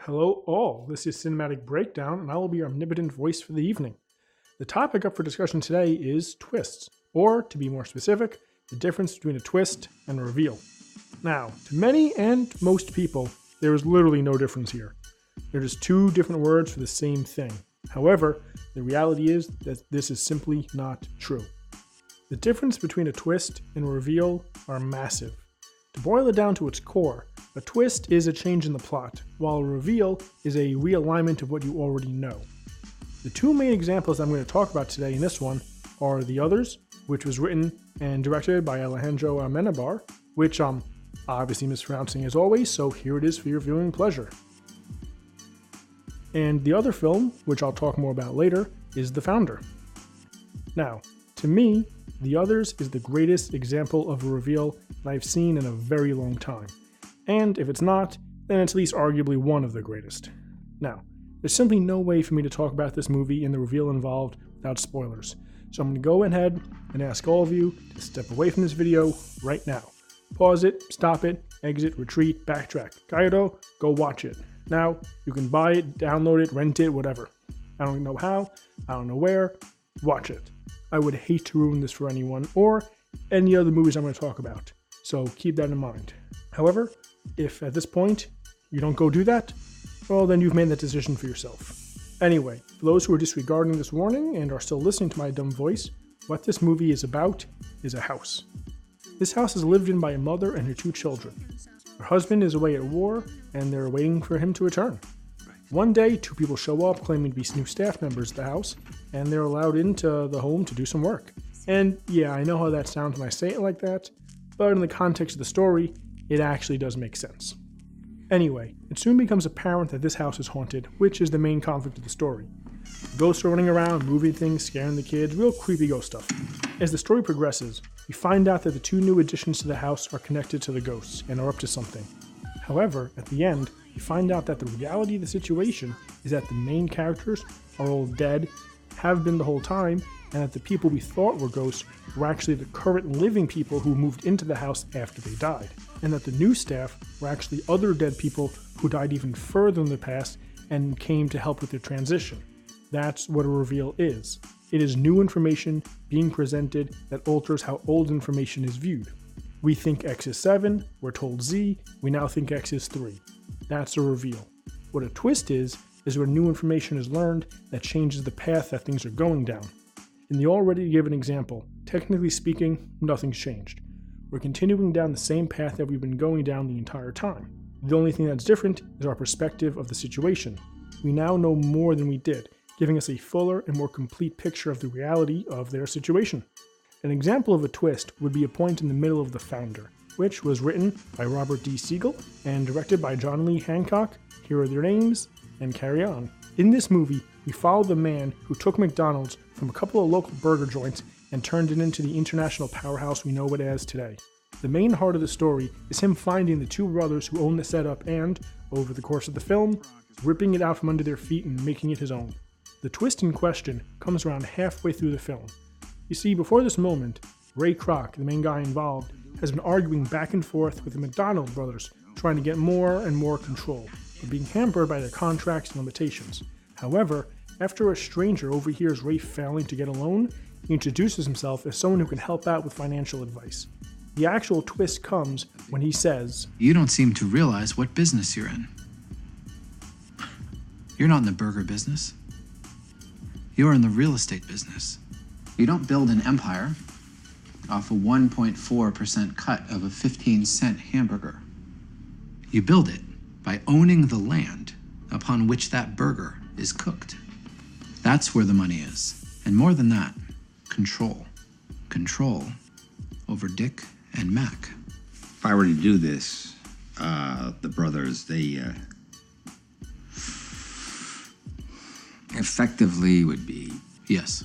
Hello all, this is Cinematic Breakdown, and I will be your omnipotent voice for the evening. The topic up for discussion today is twists, or to be more specific, the difference between a twist and a reveal. Now, to many and most people, there is literally no difference here. They're just two different words for the same thing. However, the reality is that this is simply not true. The difference between a twist and a reveal are massive. To boil it down to its core, a twist is a change in the plot, while a reveal is a realignment of what you already know. The two main examples I'm going to talk about today in this one are The Others, which was written and directed by Alejandro Amenabar, which I'm obviously mispronouncing as always, so here it is for your viewing pleasure. And the other film, which I'll talk more about later, is The Founder. Now, to me, The Others is the greatest example of a reveal that I've seen in a very long time. And if it's not, then it's at least arguably one of the greatest. Now, there's simply no way for me to talk about this movie and the reveal involved without spoilers. So I'm going to go ahead and ask all of you to step away from this video right now. Pause it, stop it, exit, retreat, backtrack. Kaido, go watch it. Now, you can buy it, download it, rent it, whatever. I don't know how, I don't know where, watch it. I would hate to ruin this for anyone or any other movies I'm going to talk about. So keep that in mind. However, if at this point you don't go do that, well then you've made that decision for yourself. Anyway, for those who are disregarding this warning and are still listening to my dumb voice, what this movie is about is a house. This house is lived in by a mother and her two children. Her husband is away at war and they're waiting for him to return. One day, two people show up claiming to be new staff members of the house, and they're allowed into the home to do some work. And yeah, I know how that sounds when I say it like that, but in the context of the story, it actually does make sense. Anyway, it soon becomes apparent that this house is haunted, which is the main conflict of the story. Ghosts are running around, moving things, scaring the kids, real creepy ghost stuff. As the story progresses, we find out that the two new additions to the house are connected to the ghosts and are up to something. However, at the end, we find out that the reality of the situation is that the main characters are all dead, have been the whole time, and that the people we thought were ghosts were actually the current living people who moved into the house after they died, and that the new staff were actually other dead people who died even further in the past and came to help with their transition. That's what a reveal is. It is new information being presented that alters how old information is viewed. We think X is 7, we're told Z, we now think X is 3. That's a reveal. What a twist is when new information is learned that changes the path that things are going down. In the already given example, technically speaking, nothing's changed. We're continuing down the same path that we've been going down the entire time. The only thing that's different is our perspective of the situation. We now know more than we did, giving us a fuller and more complete picture of the reality of their situation. An example of a twist would be a point in the middle of The Founder, which was written by Robert D. Siegel and directed by John Lee Hancock. Here are their names, and carry on. In this movie, we follow the man who took McDonald's from a couple of local burger joints and turned it into the international powerhouse we know it as today. The main heart of the story is him finding the two brothers who own the setup and, over the course of the film, ripping it out from under their feet and making it his own. The twist in question comes around halfway through the film. You see, before this moment, Ray Kroc, the main guy involved, has been arguing back and forth with the McDonald brothers, trying to get more and more control, but being hampered by their contracts and limitations. However, after a stranger overhears Ray failing to get a loan, he introduces himself as someone who can help out with financial advice. The actual twist comes when he says, "You don't seem to realize what business you're in. You're not in the burger business. You're in the real estate business. You don't build an empire off a 1.4% cut of a 15-cent hamburger. You build it by owning the land upon which that burger is cooked. That's where the money is. And more than that, control. Control over Dick and Mac." If I were to do this, the brothers, they effectively would be... Yes.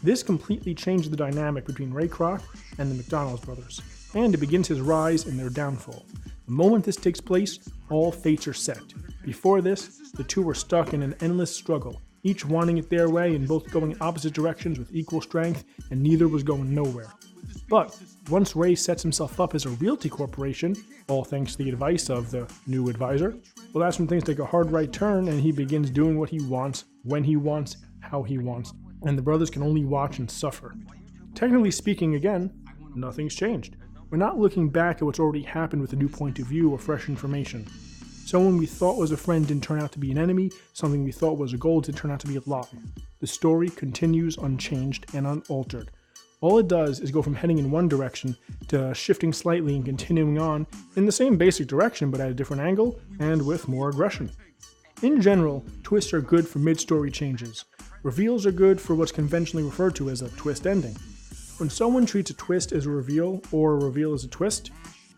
This completely changed the dynamic between Ray Kroc and the McDonald's brothers, and it begins his rise and their downfall. The moment this takes place, all fates are set. Before this, the two were stuck in an endless struggle, each wanting it their way and both going in opposite directions with equal strength, and neither was going nowhere. But once Ray sets himself up as a realty corporation, all thanks to the advice of the new advisor, well, that's when things take a hard right turn and he begins doing what he wants, when he wants, how he wants, and the brothers can only watch and suffer. Technically speaking, again, nothing's changed. We're not looking back at what's already happened with a new point of view or fresh information. Someone we thought was a friend didn't turn out to be an enemy, something we thought was a goal didn't turn out to be a lie. The story continues unchanged and unaltered. All it does is go from heading in one direction to shifting slightly and continuing on in the same basic direction but at a different angle and with more aggression. In general, twists are good for mid-story changes. Reveals are good for what's conventionally referred to as a twist ending. When someone treats a twist as a reveal or a reveal as a twist,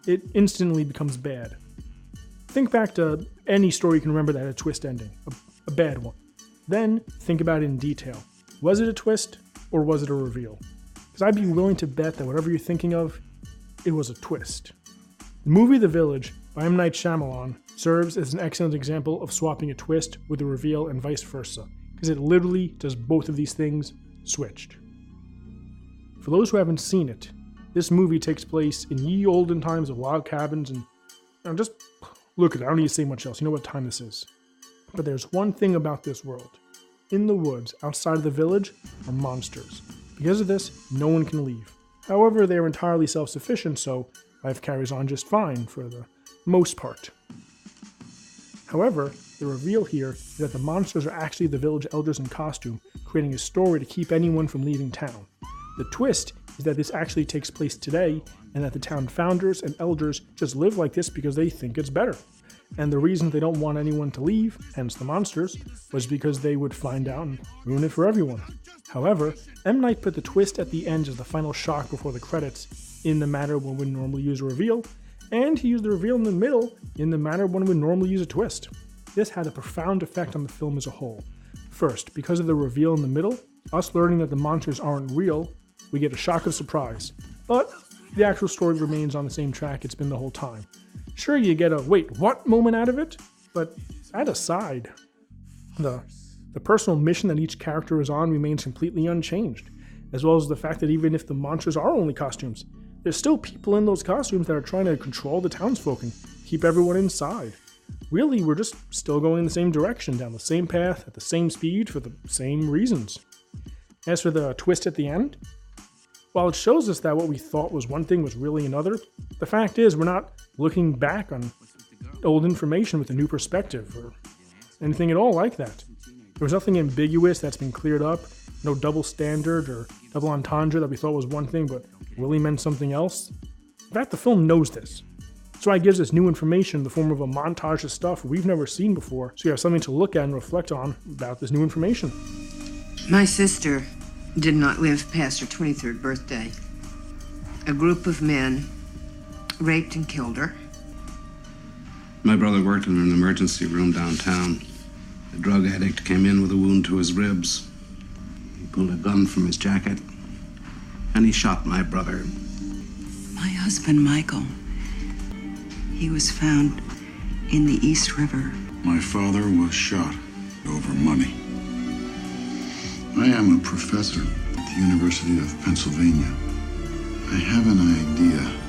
it instantly becomes bad. Think back to any story you can remember that had a twist ending, a bad one. Then think about it in detail. Was it a twist or was it a reveal? Because I'd be willing to bet that whatever you're thinking of, it was a twist. The movie The Village by M. Night Shyamalan serves as an excellent example of swapping a twist with a reveal and vice versa, because it literally does both of these things switched. For those who haven't seen it, this movie takes place in ye olden times of log cabins and just look at it, I don't need to say much else, you know what time this is. But there's one thing about this world. In the woods, outside of the village, are monsters. Because of this, no one can leave. However, they are entirely self-sufficient, so life carries on just fine for the most part. However, the reveal here is that the monsters are actually the village elders in costume, creating a story to keep anyone from leaving town. The twist is that this actually takes place today, and that the town founders and elders just live like this because they think it's better. And the reason they don't want anyone to leave, hence the monsters, was because they would find out and ruin it for everyone. However, M. Night put the twist at the end as the final shock before the credits, in the manner one would normally use a reveal, and he used the reveal in the middle in the manner one would normally use a twist. This had a profound effect on the film as a whole. First, because of the reveal in the middle, us learning that the monsters aren't real, we get a shock of surprise. But the actual story remains on the same track it's been the whole time. Sure, you get a wait, what moment out of it, but that aside, the personal mission that each character is on remains completely unchanged, as well as the fact that even if the monsters are only costumes, there's still people in those costumes that are trying to control the townsfolk and keep everyone inside. Really, we're just still going in the same direction, down the same path, at the same speed, for the same reasons. As for the twist at the end, while it shows us that what we thought was one thing was really another, the fact is we're not looking back on old information with a new perspective or anything at all like that. There was nothing ambiguous that's been cleared up, no double standard or double entendre that we thought was one thing but really meant something else. In fact, the film knows this. That's why it gives us new information in the form of a montage of stuff we've never seen before, so you have something to look at and reflect on about this new information. My sister did not live past her 23rd birthday. A group of men raped and killed her. My brother worked in an emergency room downtown. A drug addict came in with a wound to his ribs. He pulled a gun from his jacket, and he shot my brother. My husband, Michael, he was found in the East River. My father was shot over money. I am a professor at the University of Pennsylvania. I have an idea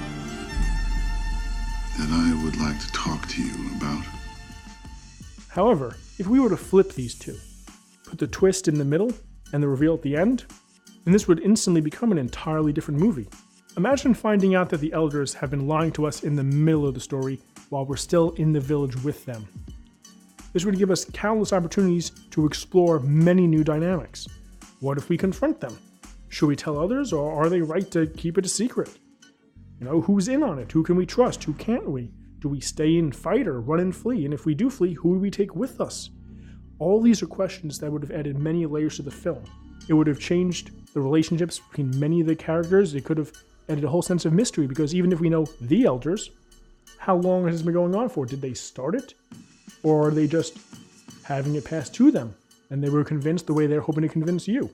that I would like to talk to you about. However, if we were to flip these two, put the twist in the middle and the reveal at the end, then this would instantly become an entirely different movie. Imagine finding out that the elders have been lying to us in the middle of the story while we're still in the village with them. This would give us countless opportunities to explore many new dynamics. What if we confront them? Should we tell others, or are they right to keep it a secret? Who's in on it? Who can we trust? Who can't we? Do we stay and fight or run and flee? And if we do flee, who do we take with us? All these are questions that would have added many layers to the film. It would have changed the relationships between many of the characters. It could have added a whole sense of mystery, because even if we know the elders, how long has this been going on for? Did they start it? Or are they just having it passed to them, and they were convinced the way they're hoping to convince you?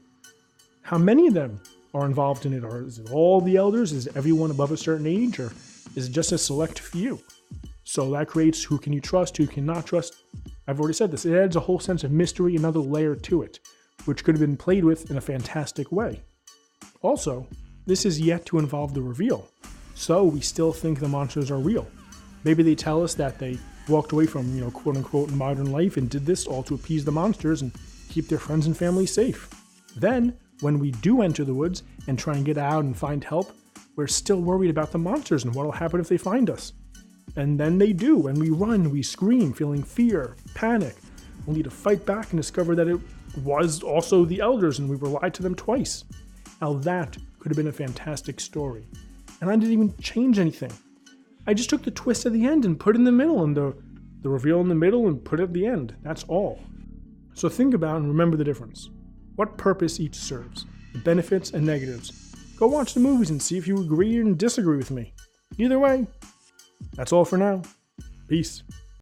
How many of them are involved in it? Or is it all the elders? Is it everyone above a certain age? Or is it just a select few? So that creates who can you trust, who cannot trust. I've already said this. It adds a whole sense of mystery, another layer to it, which could have been played with in a fantastic way. Also, this is yet to involve the reveal. So we still think the monsters are real. Maybe they tell us that they walked away from, quote unquote, modern life and did this all to appease the monsters and keep their friends and family safe. Then, when we do enter the woods and try and get out and find help, we're still worried about the monsters and what will happen if they find us. And then they do, and we run, we scream, feeling fear, panic, only to fight back and discover that it was also the elders and we were lied to them twice. Now that could have been a fantastic story. And I didn't even change anything. I just took the twist at the end and put it in the middle, and the reveal in the middle and put it at the end. That's all. So think about and remember the difference. What purpose each serves, the benefits and negatives. Go watch the movies and see if you agree and disagree with me. Either way, that's all for now. Peace.